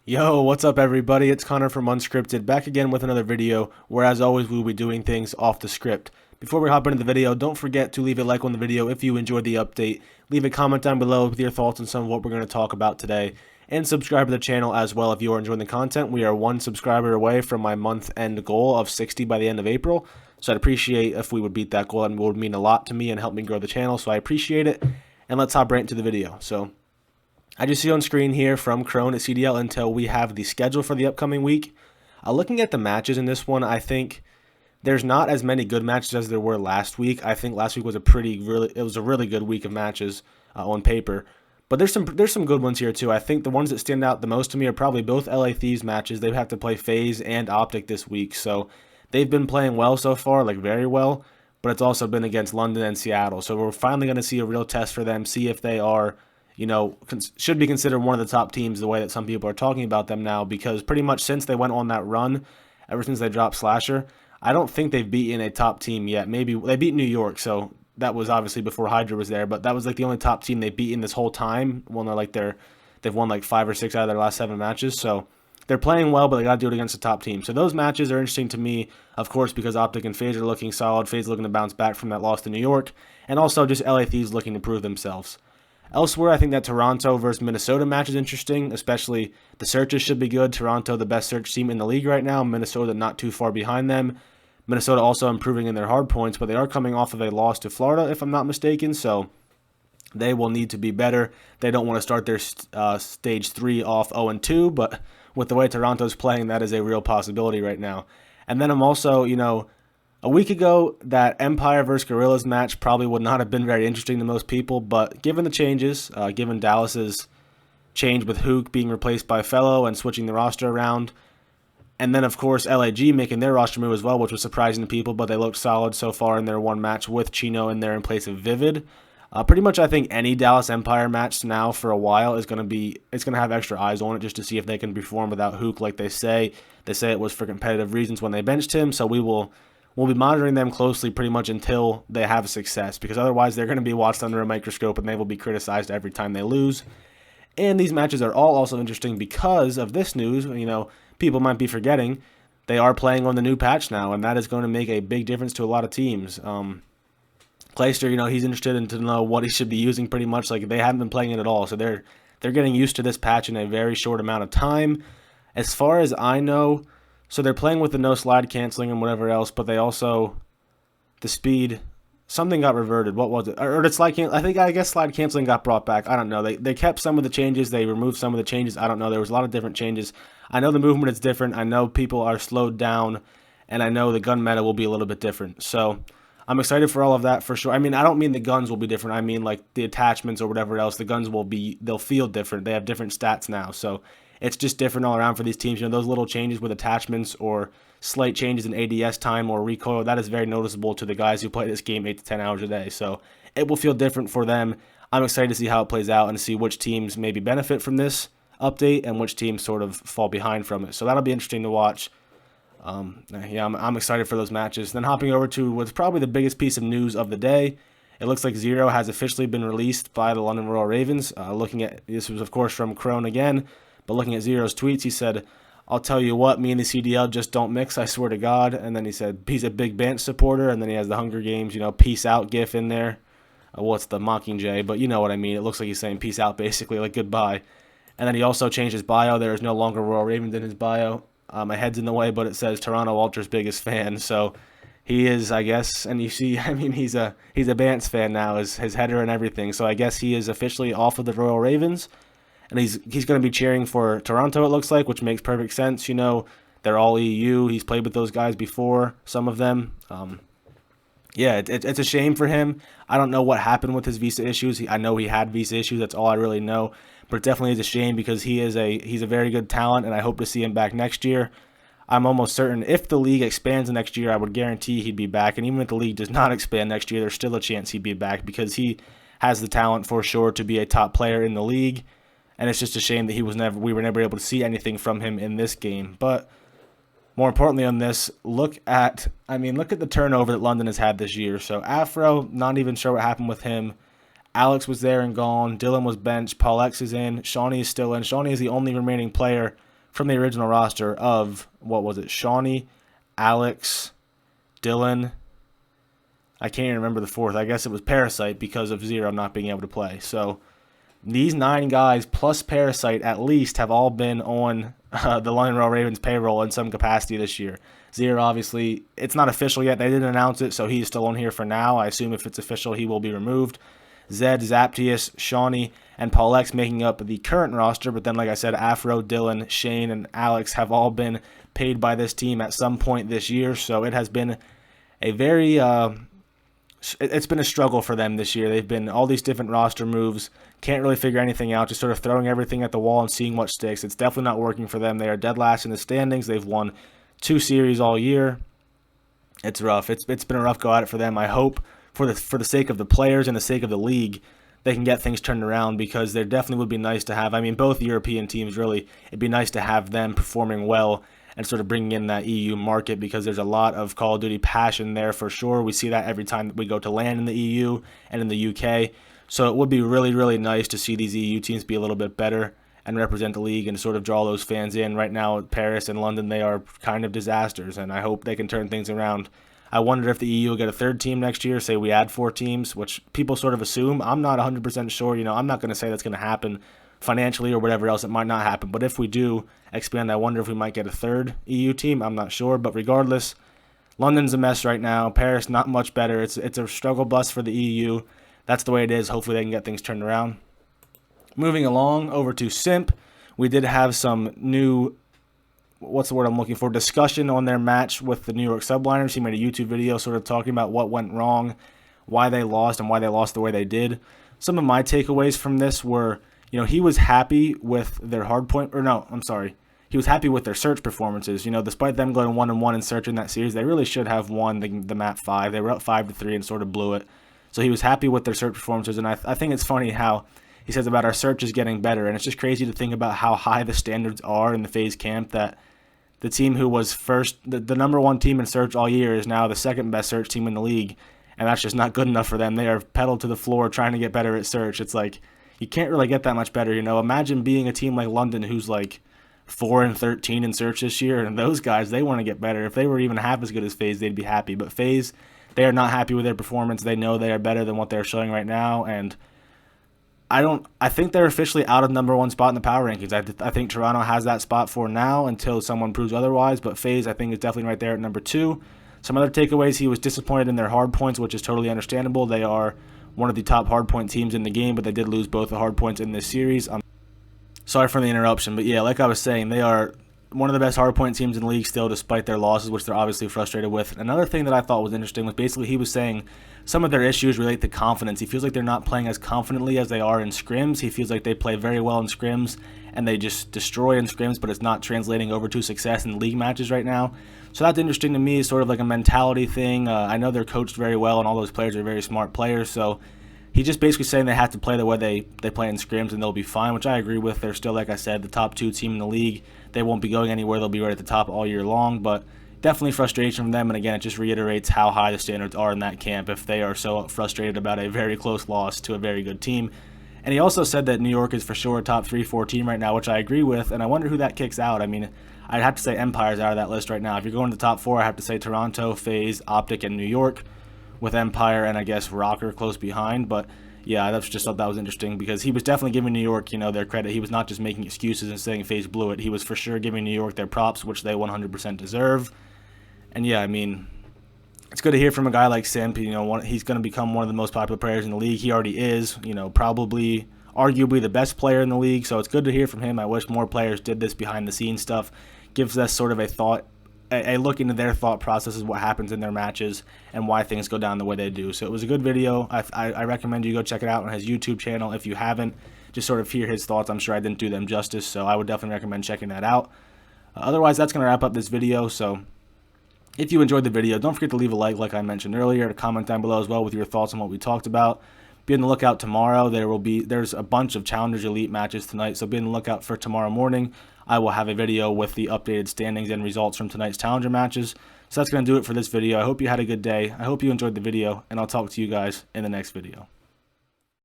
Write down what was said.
Yo, what's up everybody? It's Connor from Unscripted, back again with another video where as always we will be doing things off the script. Before we hop into the video, don't forget to leave a like on the video if you enjoyed the update, leave a comment down below with your thoughts on some of what we're going to talk about today, and subscribe to the channel as well if you are enjoying the content. We are one subscriber away from my month-end goal of 60 by the end of April, so I'd appreciate if we would beat that goal, and it would mean a lot to me and help me grow the channel, so I appreciate it, and let's hop right into the video. So, I just see on screen here from Crone at CDL Intel, we have the schedule for the upcoming week. Looking at the matches in this one, I think there's not as many good matches as there were last week. I think last week was a really good week of matches on paper. But there's some good ones here too. I think the ones that stand out the most to me are probably both LA Thieves matches. They have to play FaZe and Optic this week, so they've been playing well so far, like very well. But it's also been against London and Seattle, so we're finally going to see a real test for them. See if they are, should be considered one of the top teams the way that some people are talking about them now, because pretty much since they went on that run, ever since they dropped Slasher, I don't think they've beaten a top team yet. Maybe they beat New York, so that was obviously before Hydra was there, but that was like the only top team they've beaten this whole time. Well, they've won like 5 or 6 out of their last 7 matches, so they're playing well, but they got to do it against the top team. So those matches are interesting to me, of course, because Optic and FaZe are looking solid. FaZe looking to bounce back from that loss to New York, and also just LA Thieves looking to prove themselves. Elsewhere, I think that Toronto versus Minnesota match is interesting, especially the searches should be good. Toronto, the best search team in the league right now. Minnesota not too far behind them. Minnesota also improving in their hard points, but they are coming off of a loss to Florida, if I'm not mistaken, so they will need to be better. They don't want to start their Stage 3 off 0-2, but with the way Toronto's playing, that is a real possibility right now. And then I'm also, a week ago, that Empire versus Guerrillas match probably would not have been very interesting to most people, but given the changes, given Dallas's change with Hook being replaced by Fellow and switching the roster around, and then, of course, LAG making their roster move as well, which was surprising to people, but they looked solid so far in their one match with Chino in there in place of Vivid. Pretty much, I think any Dallas Empire match now for a while is going to have extra eyes on it just to see if they can perform without Hook like they say. They say it was for competitive reasons when they benched him, so we'll be monitoring them closely pretty much until they have success, because otherwise they're going to be watched under a microscope and they will be criticized every time they lose. And these matches are all also interesting because of this news. People might be forgetting they are playing on the new patch now, and that is going to make a big difference to a lot of teams. Clayster, he's interested in to know what he should be using pretty much. Like, they haven't been playing it at all, so they're getting used to this patch in a very short amount of time. As far as I know, so they're playing with the no slide canceling and whatever else, but they also, the speed, something got reverted. What was it? Or the slide I guess slide canceling got brought back. I don't know. They kept some of the changes. They removed some of the changes. I don't know. There was a lot of different changes. I know the movement is different. I know people are slowed down, and I know the gun meta will be a little bit different. So I'm excited for all of that for sure. I mean, I don't mean the guns will be different. I mean like the attachments or whatever else. The guns they'll feel different. They have different stats now. So it's just different all around for these teams. Those little changes with attachments or slight changes in ADS time or recoil, that is very noticeable to the guys who play this game 8 to 10 hours a day. So it will feel different for them. I'm excited to see how it plays out and see which teams maybe benefit from this update and which teams sort of fall behind from it. So that'll be interesting to watch. I'm excited for those matches. Then hopping over to what's probably the biggest piece of news of the day. It looks like Zer0 has officially been released by the London Royal Ravens. This was, of course, from Crone again, but looking at Zer0's tweets, he said, "I'll tell you what, me and the CDL just don't mix, I swear to God." And then he said he's a big Bant supporter, and then he has the Hunger Games, peace out gif in there. What's the Mockingjay, but you know what I mean. It looks like he's saying peace out, basically, like goodbye. And then he also changed his bio. There is no longer Royal Ravens in his bio. My head's in the way, but it says Toronto Ultra's biggest fan. So he is, I guess, and you see, I mean, he's a Bant's fan now, his header and everything. So I guess he is officially off of the Royal Ravens, and he's going to be cheering for Toronto, it looks like, which makes perfect sense. They're all EU. He's played with those guys before, some of them. Yeah, it's a shame for him. I don't know what happened with his visa issues. I know he had visa issues. That's all I really know. But it definitely is a shame because he's a very good talent, and I hope to see him back next year. I'm almost certain if the league expands next year, I would guarantee he'd be back. And even if the league does not expand next year, there's still a chance he'd be back because he has the talent for sure to be a top player in the league. And it's just a shame that we were never able to see anything from him in this game. But more importantly on this, look at the turnover that London has had this year. So Afro, not even sure what happened with him. Alex was there and gone. Dylan was benched. Paul X is in. Shawnee is still in. Shawnee is the only remaining player from the original roster of, what was it, Shawnee, Alex, Dylan. I can't even remember the fourth. I guess it was Parasite because of Zer0 not being able to play. So these 9 guys plus Parasite at least have all been on the London Royal Ravens payroll in some capacity this year. Zer0, obviously, it's not official yet. They didn't announce it, so he's still on here for now. I assume if it's official, he will be removed. Zed, Zaptius, Shawnee, and Paul X making up the current roster. But then, like I said, Afro, Dylan, Shane, and Alex have all been paid by this team at some point this year. So it has been a very... it's been a struggle for them this year. They've been all these different roster moves, can't really figure anything out, just sort of throwing everything at the wall and seeing what sticks. It's definitely not working for them. They are dead last in the standings. They've won 2 series all year. It's rough. It's been a rough go at it for them. I hope for the sake of the players and the sake of the league, they can get things turned around, because there definitely would be nice to have, I mean, both European teams really, it'd be nice to have them performing well and sort of bringing in that EU market, because there's a lot of Call of Duty passion there for sure. We see that every time that we go to land in the EU and in the UK. So it would be really, really nice to see these EU teams be a little bit better and represent the league and sort of draw those fans in. Right now, Paris and London, they are kind of disasters, and I hope they can turn things around. I wonder if the EU will get a 3rd team next year, say we add 4 teams, which people sort of assume. I'm not 100% sure. You know, I'm not going to say that's going to happen financially or whatever else. It might not happen. But if we do expand, I wonder if we might get a 3rd EU team. I'm not sure. But regardless, London's a mess right now. Paris, not much better. It's a struggle bus for the EU. That's the way it is. Hopefully they can get things turned around. Moving along over to Simp, we did have some new... what's the word I'm looking for? Discussion on their match with the New York Subliners. He made a YouTube video sort of talking about what went wrong, why they lost, and why they lost the way they did. Some of my takeaways from this were, you know, he was happy with their he was happy with their search performances. You know, despite them going 1-1 in search in that series, they really should have won the map 5. They were up 5-3 and sort of blew it. So he was happy with their search performances, and I think it's funny how he says about our search is getting better, and it's just crazy to think about how high the standards are in the FaZe camp, that the team who was first, the number 1 team in search all year, is now the 2nd best search team in the league, and that's just not good enough for them. They are pedaled to the floor trying to get better at search. It's like, you can't really get that much better, you know. Imagine being a team like London who's like 4-13 in search this year, and those guys, they want to get better. If they were even half as good as FaZe, they'd be happy. But FaZe, they are not happy with their performance. They know they are better than what they're showing right now, and I think they're officially out of number 1 spot in the power rankings. I think Toronto has that spot for now until someone proves otherwise, but FaZe, I think, is definitely right there at number 2. Some other takeaways: he was disappointed in their hard points, which is totally understandable. They are one of the top hard point teams in the game, but they did lose both the hard points in this series. Sorry for the interruption, but yeah, like I was saying, they are one of the best hardpoint teams in the league still, despite their losses, which they're obviously frustrated with. Another thing that I thought was interesting was basically he was saying some of their issues relate to confidence. He feels like they're not playing as confidently as they are in scrims. He feels like they play very well in scrims, and they just destroy in scrims, but it's not translating over to success in league matches right now. So that's interesting to me, sort of like a mentality thing. I know they're coached very well, and all those players are very smart players, so he's just basically saying they have to play the way they play in scrims, and they'll be fine, which I agree with. They're still, like I said, the top 2 team in the league. They won't be going anywhere. They'll be right at the top all year long, but definitely frustration from them, and again, it just reiterates how high the standards are in that camp if they are so frustrated about a very close loss to a very good team. And he also said that New York is for sure a top 3-4 team right now, which I agree with, and I wonder who that kicks out. I mean, I'd have to say Empire's out of that list right now. If you're going to the top 4, I have to say Toronto, FaZe, Optic, and New York, with Empire and I guess Rocker close behind. But yeah, I just thought that was interesting, because he was definitely giving New York, you know, their credit. He was not just making excuses and saying FaZe blew it. He was for sure giving New York their props, which they 100% deserve. And yeah, I mean, it's good to hear from a guy like Simp. You know, he's going to become one of the most popular players in the league. He already is, you know, probably arguably the best player in the league. So it's good to hear from him. I wish more players did this behind the scenes stuff. Gives us sort of a look into their thought processes, what happens in their matches, and why things go down the way they do. So it was a good video. I recommend you go check it out on his YouTube channel if you haven't. Just sort of hear his thoughts. I'm sure I didn't do them justice, so I would definitely recommend checking that out. Otherwise, that's going to wrap up this video. So if you enjoyed the video, don't forget to leave a like I mentioned earlier, to comment down below as well with your thoughts on what we talked about. Be on the lookout tomorrow. There's a bunch of Challengers Elite matches tonight, so be on the lookout for tomorrow morning. I will have a video with the updated standings and results from tonight's Challenger matches. So that's going to do it for this video. I hope you had a good day. I hope you enjoyed the video, and I'll talk to you guys in the next video.